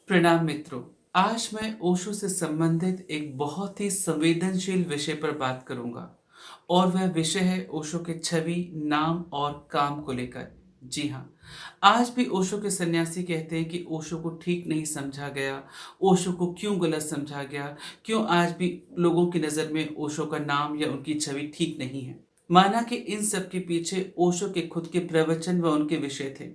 प्रणाम मित्रों। आज मैं ओशो से संबंधित एक बहुत ही संवेदनशील विषय पर बात करूंगा और वह विषय है ओशो के छवि, नाम और काम को लेकर। जी हाँ, आज भी ओशो के सन्यासी कहते हैं कि ओशो को ठीक नहीं समझा गया, ओशो को क्यों गलत समझा गया, क्यों आज भी लोगों की नज़र में ओशो का नाम या उनकी छवि ठीक नहीं है। माना कि इन सब के पीछे ओशो के खुद के प्रवचन व उनके विषय थे,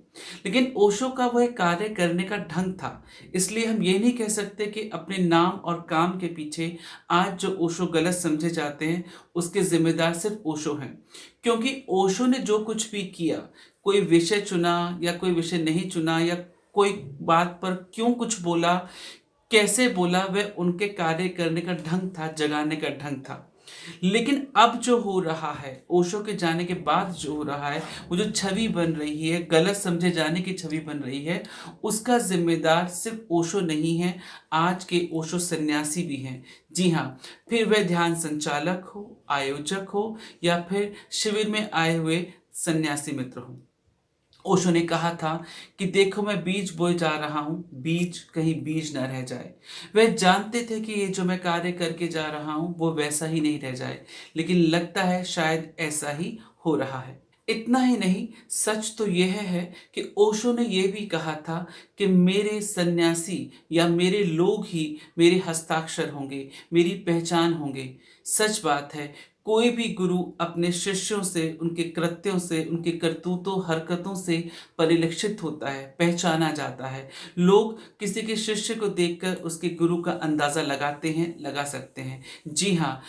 लेकिन ओशो का वह कार्य करने का ढंग था। इसलिए हम ये नहीं कह सकते कि अपने नाम और काम के पीछे आज जो ओशो गलत समझे जाते हैं, उसके ज़िम्मेदार सिर्फ़ ओशो हैं। क्योंकि ओशो ने जो कुछ भी किया, कोई विषय चुना या कोई विषय नहीं चुना या कोई बात पर क्यों कुछ बोला, कैसे बोला, वह उनके कार्य करने का ढंग था, जगाने का ढंग था। लेकिन अब जो हो रहा है, ओशो के जाने के बाद जो हो रहा है, वो जो छवि बन रही है, गलत समझे जाने की छवि बन रही है, उसका ज़िम्मेदार सिर्फ़ ओशो नहीं है, आज के ओशो सन्यासी भी हैं। जी हाँ, फिर वह ध्यान संचालक हो, आयोजक हो या फिर शिविर में आए हुए सन्यासी मित्र हों। ओशो ने कहा था कि देखो मैं बीज बोए जा रहा हूँ, बीज कहीं बीज न रह जाए। वह जानते थे कि ये जो मैं कार्य करके जा रहा हूँ वो वैसा ही नहीं रह जाए, लेकिन लगता है शायद ऐसा ही हो रहा है। इतना ही नहीं, सच तो यह है कि ओशो ने यह भी कहा था कि मेरे सन्यासी या मेरे लोग ही मेरे हस्ताक्षर होंगे, मेरी पहचान होंगे। सच बात है, कोई भी गुरु अपने शिष्यों से, उनके कृत्यों से, उनके करतूतों, हरकतों से परिलक्षित होता है, पहचाना जाता है। लोग किसी के शिष्य को देखकर उसके गुरु का अंदाज़ा लगाते हैं, लगा सकते हैं। जी हाँ,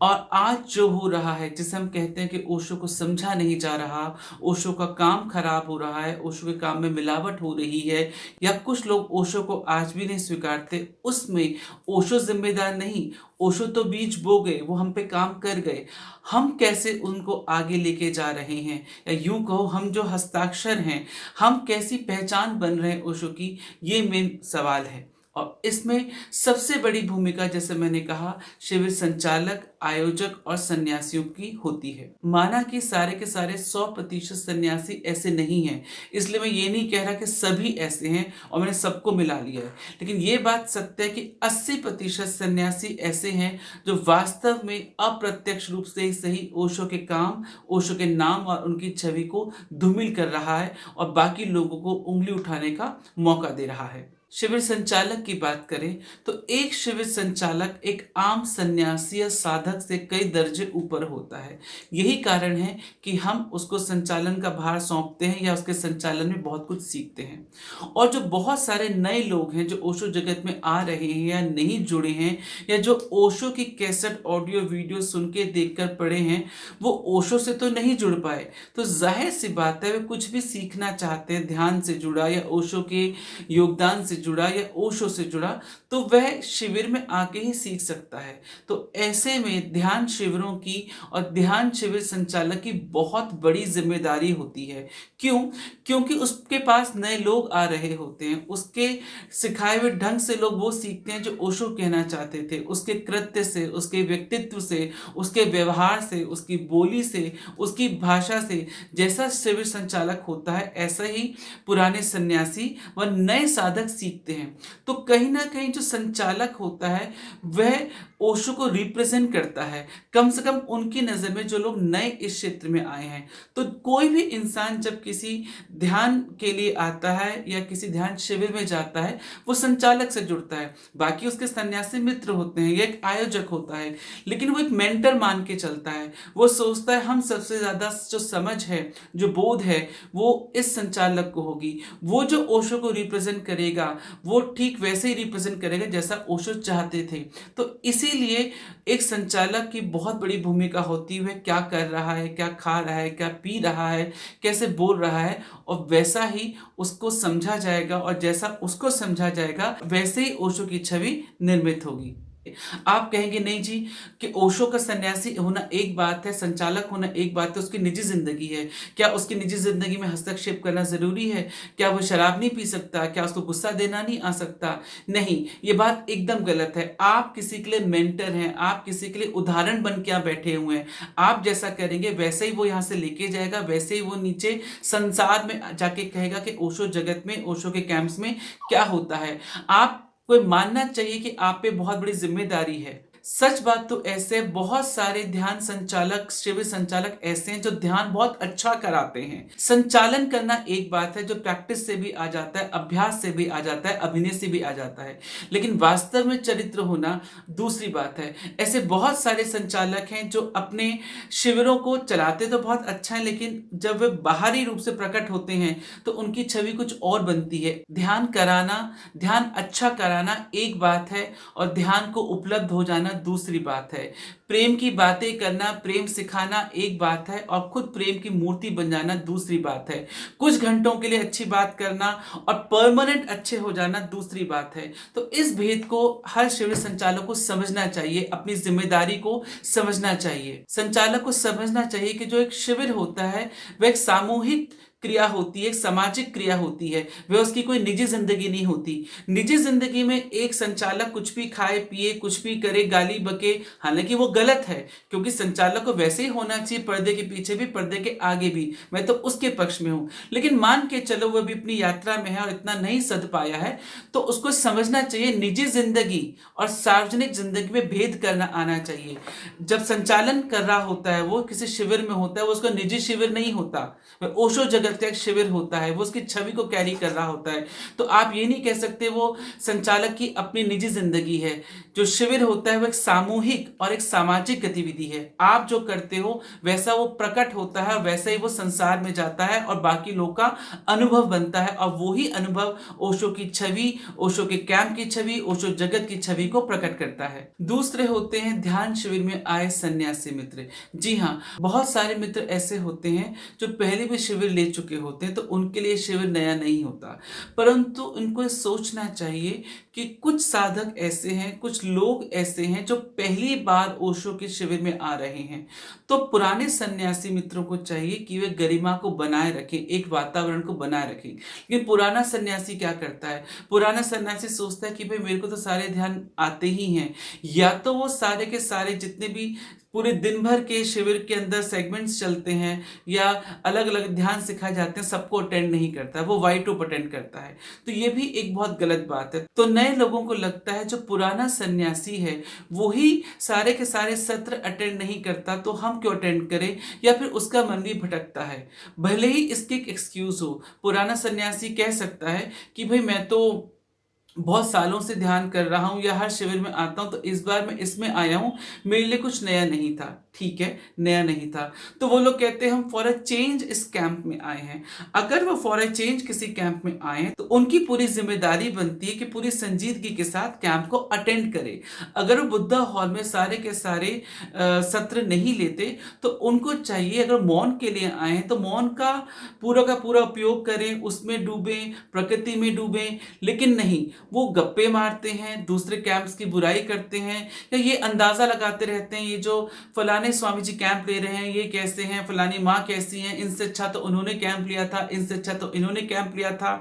और आज जो हो रहा है, जिसे हम कहते हैं कि ओशो को समझा नहीं जा रहा, ओशो का काम खराब हो रहा है, ओशो के काम में मिलावट हो रही है या कुछ लोग ओशो को आज भी नहीं स्वीकारते, उसमें ओशो ज़िम्मेदार नहीं। ओशो तो बीज बो गए, वो हम पे काम कर गए। हम कैसे उनको आगे लेके जा रहे हैं या यूँ कहो हम जो हस्ताक्षर हैं, हम कैसी पहचान बन रहे हैं ओशो की, ये मेन सवाल है। और इसमें सबसे बड़ी भूमिका, जैसे मैंने कहा, शिविर संचालक, आयोजक और सन्यासियों की होती है। माना कि सारे के सारे 100% सन्यासी ऐसे नहीं हैं, इसलिए मैं ये नहीं कह रहा कि सभी ऐसे हैं और मैंने सबको मिला लिया है। लेकिन ये बात सत्य है कि 80% सन्यासी ऐसे हैं जो वास्तव में अप्रत्यक्ष रूप से ही सही ओशो के काम, ओशो के नाम और उनकी छवि को धूमिल कर रहा है और बाकी लोगों को उँगली उठाने का मौका दे रहा है। शिविर संचालक की बात करें तो एक शिविर संचालक एक आम सन्यासी या साधक से कई दर्जे ऊपर होता है। यही कारण है कि हम उसको संचालन का भार सौंपते हैं या उसके संचालन में बहुत कुछ सीखते हैं। और जो बहुत सारे नए लोग हैं जो ओशो जगत में आ रहे हैं या नहीं जुड़े हैं या जो ओशो की कैसेट, ऑडियो, वीडियो सुन के देखकर पढ़े हैं, वो ओशो से तो नहीं जुड़ पाए। तो जाहिर सी बात है, वे कुछ भी सीखना चाहते हैं, ध्यान से जुड़ा या ओशो के योगदान से जुड़ा या ओशो से जुड़ा, तो वह शिविर में आके ही सीख सकता है। तो ऐसे में ध्यान शिविरों की और ध्यान शिविर संचालक की बहुत बड़ी जिम्मेदारी होती है। क्यों? क्योंकि उसके पास नए लोग आ रहे होते हैं, उसके सिखाए हुए ढंग से लोग वो सीखते हैं जो ओशो कहना चाहते थे, उसके कृत्य से, उसके व्यक्तित्व से, उसके व्यवहार से, उसकी बोली से, उसकी भाषा से। जैसा शिविर संचालक होता है, ऐसा ही पुराने सन्यासी व नए साधक सीखते हैं। तो कहीं न कहीं जो संचालक होता है, वह ओशो को रिप्रेज़ेंट करता है, कम से कम उनकी नज़र में जो लोग नए इस क्षेत्र में आए हैं। तो कोई भी इंसान जब किसी ध्यान के लिए आता है या किसी ध्यान शिविर में जाता है, वो संचालक से जुड़ता है। बाकी उसके सन्यासी मित्र होते हैं या एक आयोजक होता है, लेकिन वो एक मेंटर मान के चलता है। वो सोचता है हम सबसे ज़्यादा जो समझ है, जो बोध है, वो इस संचालक को होगी। वो जो ओशो को रिप्रेज़ेंट करेगा, वो ठीक वैसे ही रिप्रेज़ेंट करेगा जैसा ओशो चाहते थे। तो इसीलिए एक संचालक की बहुत बड़ी भूमिका होती है, वह क्या कर रहा है, क्या खा रहा है, क्या पी रहा है, कैसे बोल रहा है, और वैसा ही उसको समझा जाएगा और जैसा उसको समझा जाएगा वैसे ही ओशो की छवि निर्मित होगी। आप कहेंगे नहीं जी कि ओशो का सन्यासी होना एक बात है, संचालक होना एक बात है, उसकी निजी ज़िंदगी है। क्या उसकी निजी ज़िंदगी में हस्तक्षेप करना ज़रूरी है? क्या वो शराब नहीं पी सकता? क्या उसको गुस्सा देना नहीं आ सकता? नहीं, ये बात एकदम गलत है। आप किसी के लिए मेंटर हैं, आप किसी के लिए उदाहरण बन के यहाँ बैठे हुए हैं। आप जैसा करेंगे वैसे ही वो यहाँ से लेके जाएगा, वैसे ही वो नीचे संसार में जाके कहेगा कि ओशो जगत में, ओशो के कैंप्स में क्या होता है। आपको मानना चाहिए कि आप पे बहुत बड़ी ज़िम्मेदारी है। सच बात तो ऐसे बहुत सारे ध्यान संचालक, शिविर संचालक ऐसे हैं जो ध्यान बहुत अच्छा कराते हैं। संचालन करना एक बात है जो प्रैक्टिस से भी आ जाता है, अभ्यास से भी आ जाता है, अभिनय से भी आ जाता है। लेकिन वास्तव में चरित्र होना दूसरी बात है। ऐसे बहुत सारे संचालक हैं जो अपने शिविरों को चलाते तो बहुत अच्छा है, लेकिन जब वे बाहरी रूप से प्रकट होते हैं तो उनकी छवि कुछ और बनती है। ध्यान कराना, ध्यान अच्छा कराना एक बात है और ध्यान को उपलब्ध हो जाना दूसरी बात है। प्रेम की बातें करना, प्रेम सिखाना एक बात है और खुद प्रेम की मूर्ति बन जाना दूसरी बात है। कुछ घंटों के लिए अच्छी बात करना और परमानेंट अच्छे हो जाना दूसरी बात है। तो इस भेद को हर शिविर संचालक को समझना चाहिए, अपनी जिम्मेदारी को समझना चाहिए। संचालक को समझना चाहिए कि जो एक शिविर होता है वह एक सामूहिक क्रिया होती है, एक सामाजिक क्रिया होती है, वह उसकी कोई निजी जिंदगी नहीं होती। निजी जिंदगी में एक संचालक कुछ भी खाए पिए, कुछ भी करे, गाली बके, हालांकि वो गलत है, क्योंकि संचालक को वैसे ही होना चाहिए, पर्दे के पीछे भी पर्दे के आगे भी। मैं तो उसके पक्ष में हूं। लेकिन मान के चलो वह भी अपनी यात्रा में है और इतना नहीं सध पाया है, तो उसको समझना चाहिए निजी जिंदगी और सार्वजनिक जिंदगी में भेद करना आना चाहिए। जब संचालन कर रहा होता है, वो किसी शिविर में होता है, वो उसका निजी शिविर नहीं होता, वह ओशो जगत का एक शिविर होता है, वो उसकी छवि को कैरी कर रहा होता है। तो आप ये नहीं कह सकते वो संचालक की अपनी निजी जिंदगी है। जो शिविर होता है वो एक सामूहिक और एक सामाजिक गतिविधि है। आप जो करते हो वैसा वो प्रकट होता है और वैसा ही वो संसार में जाता है और बाकी लोग का अनुभव बनता है, और वही अनुभव ओशो की छवि, ओशो के कैंप की छवि, ओशो जगत की छवि को प्रकट करता है। दूसरे होते हैं ध्यान शिविर में आए सन्यासी मित्र। जी हाँ, बहुत सारे मित्र ऐसे होते हैं जो पहले भी शिविर ले चुके होते हैं, तो उनके लिए शिविर नया नहीं होता। परंतु उनको सोचना चाहिए कि कुछ साधक ऐसे हैं, कुछ लोग ऐसे हैं जो पहली बार ओशो के शिविर में आ रहे हैं। तो पुराने सन्यासी मित्रों को चाहिए कि वे गरिमा को बनाए रखें, एक वातावरण को बनाए रखें। लेकिन पुराना सन्यासी क्या करता है? पुराना सन्यासी सोचता है कि भाई मेरे को तो सारे ध्यान आते ही हैं, या तो वो सारे के सारे जितने भी पूरे दिन भर के शिविर के अंदर सेगमेंट्स चलते हैं या अलग अलग ध्यान सिखाए जाते हैं, सबको अटेंड नहीं करता है, वो वाइट टॉप अटेंड करता है। तो ये भी एक बहुत गलत बात है। तो नए लोगों को लगता है जो पुराना सन्यासी है वही सारे के सारे सत्र अटेंड नहीं करता, तो हम क्यों अटेंड करें, या फिर उसका मन भी भटकता है। भले ही इसकी एक एक्सक्यूज हो, पुराना सन्यासी कह सकता है कि भाई मैं तो बहुत सालों से ध्यान कर रहा हूं या हर शिविर में आता हूं, तो इस बार मैं इसमें आया हूं, मेरे लिए कुछ नया नहीं था। ठीक है, नया नहीं था, तो वो लोग कहते हैं हम फॉर अ चेंज इस कैंप में आए हैं। अगर वो फॉर अ चेंज किसी कैंप में आए हैं तो उनकी पूरी जिम्मेदारी बनती है कि पूरी संजीदगी के साथ कैंप को अटेंड करें। अगर वो बुद्धा हॉल में सारे के सारे सत्र नहीं लेते, तो उनको चाहिए, अगर मौन के लिए आए हैं तो मौन का पूरा उपयोग करें, उसमें डूबें, प्रकृति में डूबें। लेकिन नहीं, वो गप्पे मारते हैं, दूसरे कैंप्स की बुराई करते हैं, या ये अंदाजा लगाते रहते हैं ये जो फलाने स्वामी जी कैंप ले रहे हैं ये कैसे हैं, फलानी माँ कैसी हैं, इनसे अच्छा तो उन्होंने कैंप लिया था, इनसे अच्छा तो इन्होंने कैंप लिया था,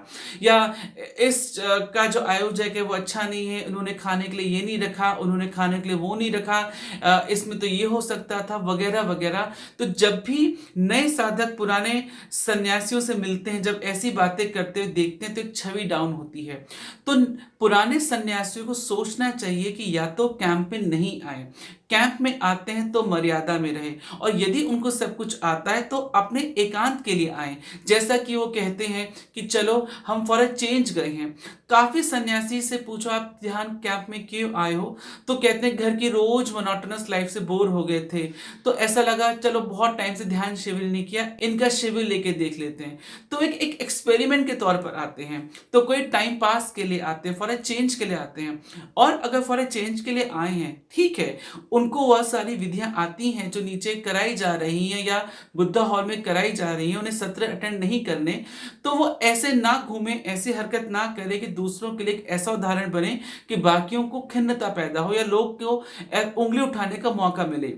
या इस का जो आयोजक है वो अच्छा नहीं है, उन्होंने खाने के लिए ये नहीं रखा, उन्होंने खाने के लिए वो नहीं रखा, इसमें तो ये हो सकता था, वगैरह वगैरह। तो जब भी नए साधक पुराने सन्यासियों से मिलते हैं, जब ऐसी बातें करते हुए देखते हैं, तो एक छवि डाउन होती है। तो पुराने सन्यासियों को सोचना चाहिए कि या तो कैंप में नहीं आए, कैंप में आते हैं तो मर्यादा में रहे, और यदि उनको सब कुछ आता है तो अपने एकांत के लिए आए। जैसा कि वो कहते हैं कि चलो हम फॉर अ चेंज गए हैं। काफी सन्यासी से पूछो आप ध्यान कैंप में क्यों आए हो, तो कहते हैं घर की रोज मोनोटोनस लाइफ से बोर हो गए थे, तो ऐसा लगा चलो बहुत टाइम से ध्यान शिविर नहीं किया, इनका शिविर लेके देख लेते हैं। तो एक एक्सपेरिमेंट के तौर पर आते हैं, तो कोई टाइम पास के लिए आता आते हैं, फॉर अ चेंज के लिए आते हैं। और अगर फॉर अ चेंज के लिए आए हैं, ठीक है, उनको वह सारी विधियां आती हैं जो नीचे कराई जा रही हैं या बुद्धा हॉल में कराई जा रही हैं, उन्हें सत्र अटेंड नहीं करने, तो वो ऐसे ना घूमे, ऐसी हरकत ना करे कि दूसरों के लिए एक ऐसा उदाहरण बने कि बाकियों को खिन्नता पैदा हो या लोग को उंगली उठाने का मौका मिले।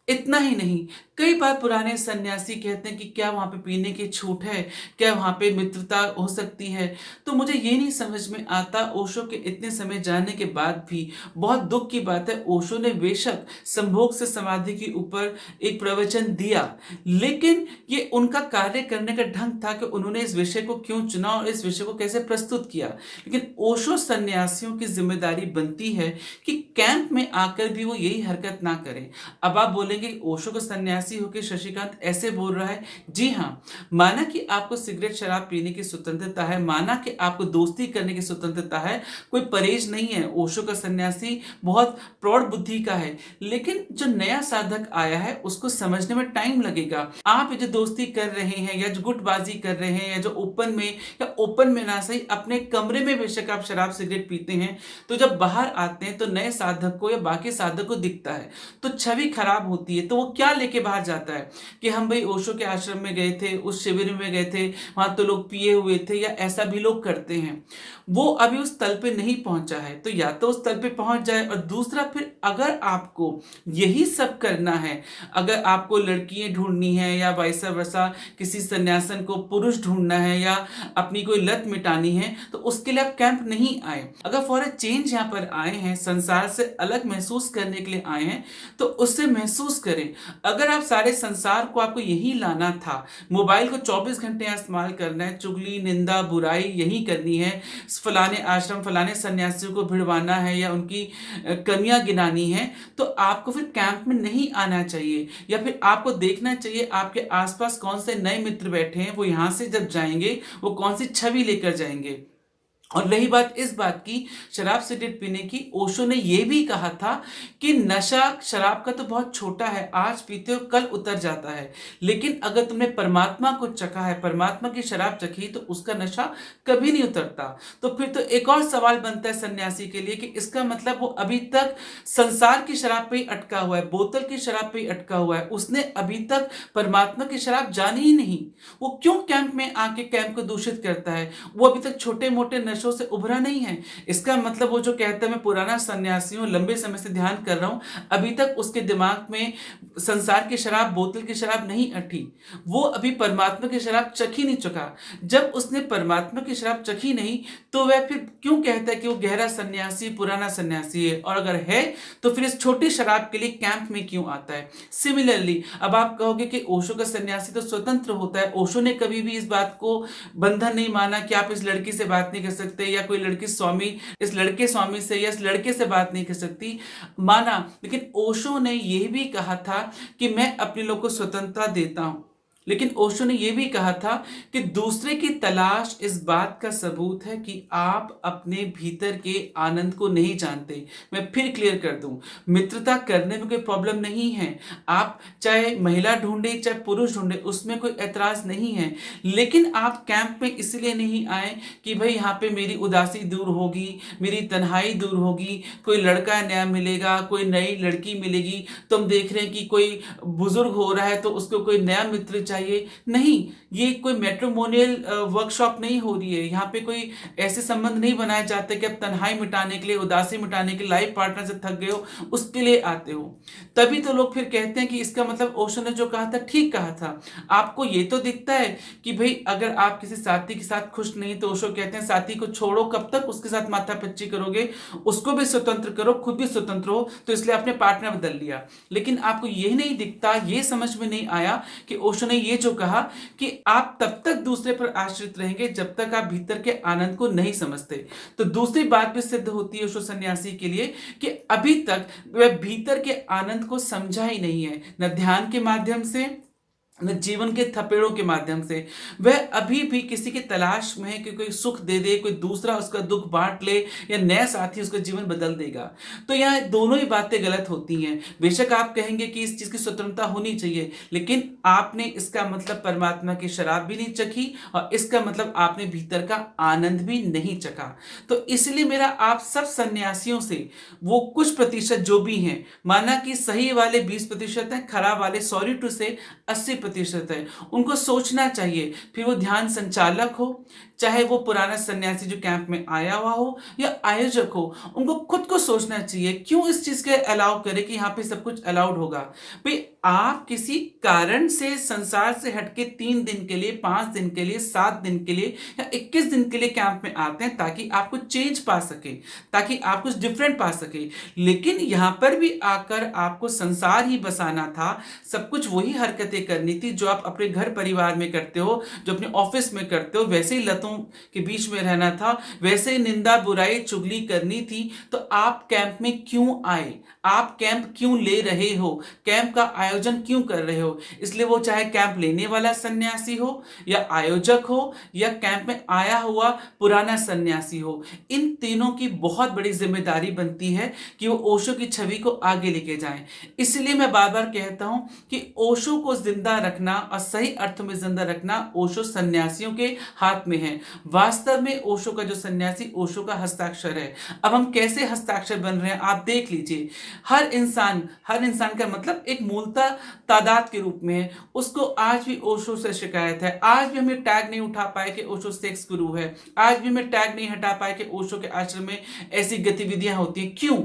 इतना ही नहीं, कई बार पुराने सन्यासी कहते हैं कि क्या वहाँ पे पीने की छूट है? क्या वहाँ पे मित्रता हो सकती है? तो मुझे ये नहीं समझ में आता, ओशो के इतने समय जानने के बाद भी बहुत दुःख की बात है, ओशो ने बेशक संभोग से समाधि के ऊपर एक प्रवचन दिया, लेकिन ये उनका कार्य करने का ढंग था कि उन्होंने इस विषय को क्यों चुना और इस विषय को कैसे प्रस्तुत किया। लेकिन ओशो सन्यासियों की ज़िम्मेदारी बनती है कि कैंप में आकर भी वो यही हरकत ना करें। अब आप बोलेंगे ओशो का सन्यासी होकर शशिकांत ऐसे बोल रहा है। जी हाँ, माना कि आपको सिगरेट शराब पीने की स्वतंत्रता है, माना कि आपको दोस्ती करने की स्वतंत्रता है, कोई परहेज नहीं है, ओशो का सन्यासी बहुत प्रौढ़ बुद्धि का है, लेकिन जो नया साधक आया है उसको समझने में टाइम लगेगा। आप जो दोस्ती कर रहे हैं या जो गुटबाजी कर रहे हैं या जो ओपन में या ओपन में ना सही अपने कमरे में बेशक आप शराब सिगरेट पीते हैं, तो जब बाहर आते हैं तो नए साधक को या बाकी साधक को दिखता है तो छवि खराब होती है। तो वो क्या लेके बाहर जाता है कि हम भाई ओशो के आश्रम में गए थे, उस शिविर में गए थे, वहां तो लोग पिए हुए थे, या ऐसा भी लोग करते हैं। वो अभी उस तल पे नहीं पहुंचा है, तो या तो उस तल पे पहुंच जाए, और दूसरा फिर अगर आपको यही सब करना है, अगर आपको लड़कियां ढूंढनी है या वैसा वैसा किसी सन्यासन को पुरुष ढूंढना है या अपनी कोई लत मिटानी है, तो उसके लिए आप कैंप नहीं आए। अगर फॉर अ चेंज यहाँ पर आए हैं, संसार से अलग महसूस करने के लिए आए हैं, तो उससे महसूस करें। अगर आप सारे संसार को आपको यही लाना था, मोबाइल को 24 घंटे इस्तेमाल करना है, चुगली निंदा बुराई यही करनी है, फलाने आश्रम फलाने सन्यासियों को भिड़वाना है या उनकी कमियां गिनानी है, तो आपको फिर कैंप में नहीं आना चाहिए। या फिर आपको देखना चाहिए आपके आसपास कौन से नए मित्र बैठे हैं, वो यहाँ से जब जाएंगे वो कौन सी छवि लेकर जाएंगे। और रही बात इस बात की शराब सिगरेट पीने की, ओशो ने यह भी कहा था कि नशा शराब का तो बहुत छोटा है, आज पीते हो कल उतर जाता है, लेकिन अगर तुमने परमात्मा को चखा है, परमात्मा की शराब चखी, तो उसका नशा कभी नहीं उतरता। तो फिर तो एक और सवाल बनता है सन्यासी के लिए कि इसका मतलब वो अभी तक संसार की शराब पे ही अटका हुआ है, बोतल की शराब पे ही अटका हुआ है, उसने अभी तक परमात्मा की शराब जानी ही नहीं। वो क्यों कैंप में आके कैंप को दूषित करता है? वो अभी तक छोटे मोटे नशों से उभरा नहीं है। इसका मतलब वो जो कहता है मैं पुराना सन्यासी हूं, लंबे समय से ध्यान कर रहा हूं, अभी तक उसके दिमाग में संसार की शराब बोतल की शराब नहीं अटी, वो अभी परमात्मा की शराब चखी नहीं चुका। जब उसने परमात्मा की शराब चखी नहीं, तो वह फिर क्यों कहता है कि वो गहरा सन्यासी पुराना सन्यासी है? और अगर है तो फिर इस छोटी शराब के लिए कैंप में क्यों आता है? सिमिलरली अब आप कहोगे कि ओशो का सन्यासी तो स्वतंत्र होता है, ओशो ने कभी भी इस बात को बंधन नहीं माना कि आप इस लड़की से बात नहीं कर सकते, या कोई लड़की स्वामी इस लड़के स्वामी से या इस लड़के से बात नहीं कर सकती, माना। लेकिन ओशो ने यह भी कहा था कि मैं अपने लोग को स्वतंत्रता देता हूं। लेकिन ओशो ने यह भी कहा था कि दूसरे की तलाश इस बात का सबूत है कि आप अपने भीतर के आनंद को नहीं जानते। मैं फिर क्लियर कर दूं, मित्रता करने में कोई प्रॉब्लम नहीं है, आप चाहे महिला ढूंढे चाहे पुरुष ढूंढे, उसमें कोई ऐतराज नहीं है। लेकिन आप कैंप में इसलिए नहीं आए कि भाई यहाँ पे मेरी उदासी दूर होगी, मेरी तन्हाई दूर होगी, कोई लड़का नया मिलेगा, कोई नई लड़की मिलेगी, तो हम देख रहे हैं कि कोई बुजुर्ग हो रहा है तो उसको कोई नया मित्र चाहिए। नहीं, ये कोई मैट्रिमोनियल वर्कशॉप नहीं हो रही है, यहाँ पे कोई ऐसे संबंध नहीं बनाए जाते कि अब तन्हाई मिटाने के लिए, उदासी मिटाने के लिए, लाइफ पार्टनर से थक गए हो उसके लिए आते हो। तभी तो लोग फिर कहते हैं कि इसका मतलब ओशो ने जो कहा था ठीक कहा था। आपको ये तो दिखता है कि भाई अगर आप किसी साथी के साथ खुश नहीं, तो ओशो कहते हैं साथी को छोड़ो, कब तक उसके साथ माथापच्ची करोगे, उसको भी स्वतंत्र करो, खुद भी स्वतंत्र हो। तो इसलिए आपने पार्टनर बदल लिया। लेकिन आपको यही नहीं दिखता, ये समझ में नहीं आया कि ओशो ने ये जो कहा कि आप तब तक दूसरे पर आश्रित रहेंगे जब तक आप भीतर के आनंद को नहीं समझते। तो दूसरी बात भी सिद्ध होती है ओशो सन्यासी के लिए कि अभी तक वह भीतर के आनंद को समझा ही नहीं है, न ध्यान के माध्यम से, न जीवन के थपेड़ों के माध्यम से। वह अभी भी किसी की तलाश में है कि कोई सुख दे दे, कोई दूसरा उसका दुख बाँट ले या नया साथी उसका जीवन बदल देगा। तो यहाँ दोनों ही बातें गलत होती हैं। बेशक आप कहेंगे कि इस चीज़ की स्वतंत्रता होनी चाहिए, लेकिन आपने इसका मतलब परमात्मा की शराब भी नहीं चखी और इसका मतलब आपने भीतर का आनंद भी नहीं चखा। तो इसलिए मेरा आप सब सन्यासियों से, वो कुछ प्रतिशत जो भी हैं, माना कि सही वाले 20% हैं, खराब वाले सॉरी टू से 80% है, उनको सोचना चाहिए। फिर वो ध्यान संचालक हो, चाहे वो पुराना सन्यासी जो कैंप में आया हुआ हो या आयोजक हो, उनको खुद को सोचना चाहिए क्यों इस चीज़ के अलाउ करें कि यहाँ पे सब कुछ अलाउड होगा। भई आप किसी कारण से संसार से हटके 3 दिन के लिए, 5 दिन के लिए, 7 दिन के लिए या 21 दिन के लिए कैंप में आते हैं ताकि आप कुछ चेंज पा सकें, ताकि आप कुछ डिफरेंट पा सकें। लेकिन यहाँ पर भी आकर आपको संसार ही बसाना था, सब कुछ वही हरकतें करनी थी जो आप अपने घर परिवार में करते हो, जो अपने ऑफिस में करते हो, वैसे ही लतों के बीच में रहना था, वैसे ही निंदा बुराई चुगली करनी थी। तो आप कैंप में क्यों आए? आप कैंप क्यों ले रहे हो? कैंप का आयोजन क्यों कर रहे हो? इसलिए वो चाहे कैंप लेने वाला सन्यासी हो या आयोजक हो या कैंप में आया हुआ पुराना सन्यासी हो, इन तीनों की बहुत बड़ी जिम्मेदारी बनती है कि वो ओशो की छवि को आगे लेके जाएं। इसलिए मैं बार बार कहता हूं कि ओशो को जिंदा रखना और सही अर्थ में जिंदा रखना ओशो सन्यासियों के हाथ में है। वास्तव में ओशो का जो सन्यासी ओशो का हस्ताक्षर है। अब हम कैसे हस्ताक्षर बन रहे हैं आप देख लीजिए। हर इंसान का मतलब एक मूलतः तादाद के रूप में है। उसको आज भी ओशो से शिकायत है, आज भी हमें टैग नहीं उठा पाए कि ओशो सेक्स गुरु है, आज भी हमें टैग नहीं हटा पाए कि ओशो के आश्रम में ऐसी गतिविधियां होती हैं। क्यों?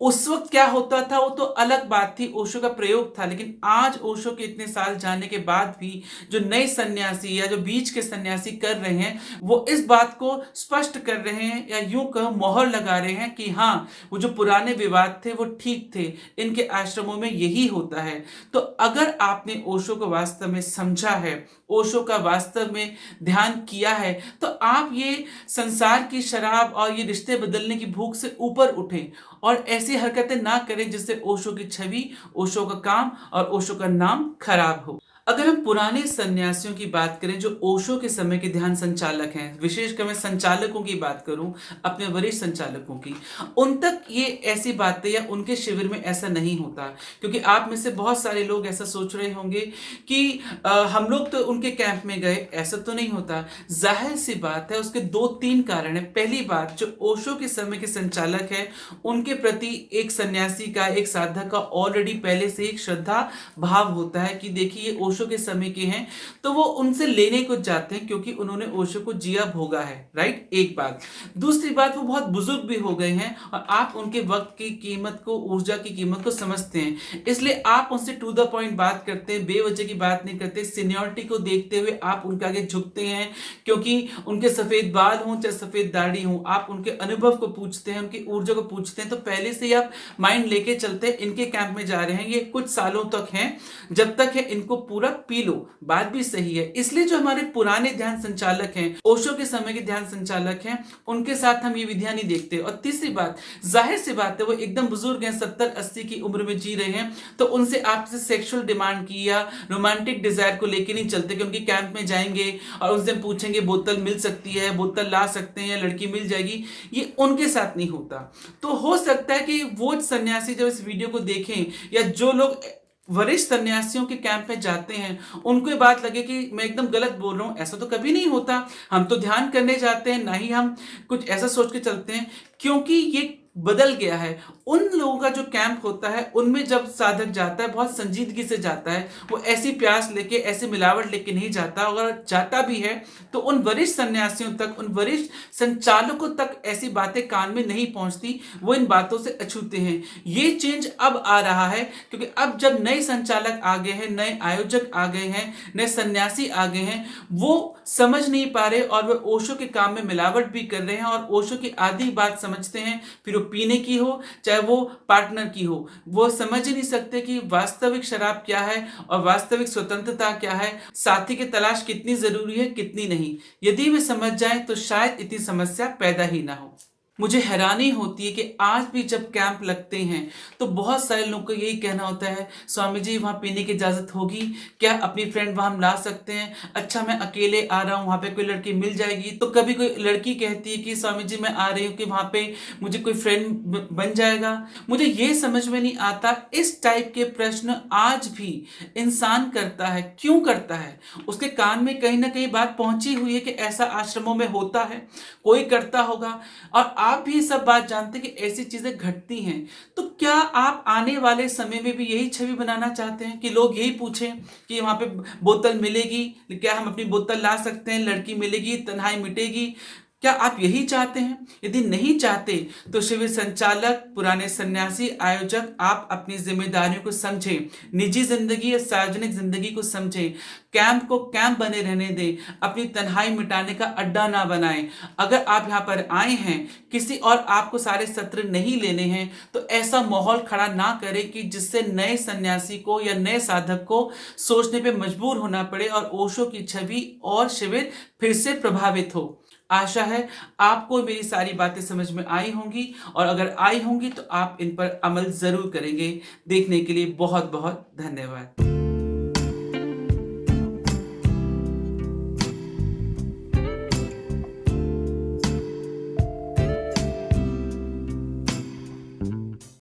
उस वक्त क्या होता था वो तो अलग बात थी, ओशो का प्रयोग था। लेकिन आज ओशो के इतने साल जाने के बाद भी जो नए सन्यासी या जो बीच के सन्यासी कर रहे हैं, वो इस बात को स्पष्ट कर रहे हैं या यूं कहो मोहर लगा रहे हैं कि हाँ, वो जो पुराने विवाद थे वो ठीक थे, इनके आश्रमों में यही होता है। तो अगर आपने ओशो को वास्तव में समझा है, ओशो का वास्तव में ध्यान किया है, तो आप ये संसार की शराब और ये रिश्ते बदलने की भूख से ऊपर उठें और ऐसी हरकतें ना करें जिससे ओशो की छवि, ओशो का काम और ओशो का नाम खराब हो। अगर हम पुराने सन्यासियों की बात करें जो ओशो के समय के ध्यान संचालक हैं, विशेषकर मैं संचालकों की बात करूं, अपने वरिष्ठ संचालकों की, उन तक ये ऐसी बातें या उनके शिविर में ऐसा नहीं होता। क्योंकि आप में से बहुत सारे लोग ऐसा सोच रहे होंगे कि हम लोग तो उनके कैंप में गए, ऐसा तो नहीं होता। जाहिर सी बात है, उसके 2-3 कारण है। पहली बात, जो ओशो के समय के संचालक है, उनके प्रति एक सन्यासी का, एक साधक का ऑलरेडी पहले से एक श्रद्धा भाव होता है कि देखिए ओशो के समय के हैं, तो वो उनसे लेने को जाते हैं क्योंकि उन्होंने ओशो को जिया भोगा है। राइट, एक बात। दूसरी बात, वो बहुत बुजुर्ग भी हो गए हैं और आप उनके वक्त की कीमत को, ऊर्जा की कीमत को समझते हैं, इसलिए आप उनसे टू द पॉइंट बात करते हैं, बेवजह की बात नहीं करते। सीनियरिटी को देखते हुए आप उनके आगे झुकते हैं, क्योंकि उनके सफेद बाल हों चाहे सफेद दाढ़ी हो, आप उनके अनुभव को पूछते हैं, उनकी ऊर्जा को पूछते हैं। तो पहले से ही आप माइंड लेके चलते हैं, इनके कैंप में जा रहे हैं, ये कुछ सालों तक हैं, जब तक है इनको पूरा पी लो। बात भी सही है। इसलिए जो हमारे पुराने ध्यान संचालक हैं, ओशो के समय के ध्यान संचालक हैं, उनके साथ हम ये विधियां नहीं देखते। और तीसरी बात, जाहिर सी बात है, वो एकदम बुजुर्ग हैं, 70-80 की उम्र में जी रहे हैं, तो उनसे आपसे सेक्सुअल डिमांड की या रोमांटिक डिजायर को लेके नहीं चलते कि उनके कैंप में जाएंगे और उनसे पूछेंगे बोतल मिल सकती है, बोतल ला सकते हैं या लड़की मिल जाएगी। ये उनके साथ नहीं होता। तो हो सकता है कि वो सन्यासी जब इस वीडियो को देखें या जो लोग वरिष्ठ सन्यासियों के कैंप में जाते हैं, उनको ये बात लगे कि मैं एकदम गलत बोल रहा हूं। ऐसा तो कभी नहीं होता, हम तो ध्यान करने जाते हैं, ना ही हम कुछ ऐसा सोच के चलते हैं, क्योंकि ये बदल गया है। उन लोगों का जो कैंप होता है, उनमें जब साधक जाता है बहुत संजीदगी से जाता है, वो ऐसी प्यास लेके, ऐसी मिलावट लेके नहीं जाता। अगर जाता भी है तो उन वरिष्ठ सन्यासियों तक, उन वरिष्ठ संचालकों तक ऐसी बातें कान में नहीं पहुंचती, वो इन बातों से अछूते हैं। ये चेंज अब आ रहा है, क्योंकि अब जब नए संचालक आ गए हैं, नए आयोजक आ गए हैं, नए सन्यासी आ गए हैं, वो समझ नहीं पा रहे और वो ओशो के काम में मिलावट भी कर रहे हैं और ओशो की आधी बात समझते हैं, फिर पीने की हो चाहे वो पार्टनर की हो। वो समझ ही नहीं सकते कि वास्तविक शराब क्या है और वास्तविक स्वतंत्रता क्या है, साथी की तलाश कितनी जरूरी है, कितनी नहीं। यदि वे समझ जाएं तो शायद इतनी समस्या पैदा ही ना हो। मुझे हैरानी होती है कि आज भी जब कैंप लगते हैं तो बहुत सारे लोगों को यही कहना होता है, स्वामी जी वहाँ पीने की इजाज़त होगी? क्या अपनी फ्रेंड वहाँ हम ला सकते हैं? अच्छा मैं अकेले आ रहा हूँ, वहाँ पे कोई लड़की मिल जाएगी? तो कभी कोई लड़की कहती है कि स्वामी जी मैं आ रही हूँ कि वहाँ पे मुझे कोई फ्रेंड बन जाएगा? मुझे ये समझ में नहीं आता, इस टाइप के प्रश्न आज भी इंसान करता है, क्यों करता है? उसके कान में कहीं न कहीं बात पहुँची हुई है कि ऐसा आश्रमों में होता है, कोई करता होगा और आप भी ये सब बात जानते हैं कि ऐसी चीज़ें घटती हैं। तो क्या आप आने वाले समय में भी यही छवि बनाना चाहते हैं कि लोग यही पूछें कि वहाँ पे बोतल मिलेगी? क्या हम अपनी बोतल ला सकते हैं? लड़की मिलेगी, तन्हाई मिटेगी? क्या आप यही चाहते हैं? यदि नहीं चाहते तो शिविर संचालक, पुराने सन्यासी, आयोजक आप अपनी ज़िम्मेदारियों को समझें। निजी ज़िंदगी या सार्वजनिक ज़िंदगी को समझें। कैंप को कैंप बने रहने दें। अपनी तन्हाई मिटाने का अड्डा ना बनाएँ। अगर आप यहाँ पर आए हैं, किसी और आपको सारे सत्र नहीं लेने हैं, तो ऐसा माहौल खड़ा ना करें कि जिससे नए सन्यासी को या नए साधक को सोचने पे मजबूर होना पड़े और ओशो की छवि और शिविर फिर से प्रभावित हो। आशा है आपको मेरी सारी बातें समझ में आई होंगी और अगर आई होंगी तो आप इन पर अमल ज़रूर करेंगे। देखने के लिए बहुत-बहुत धन्यवाद।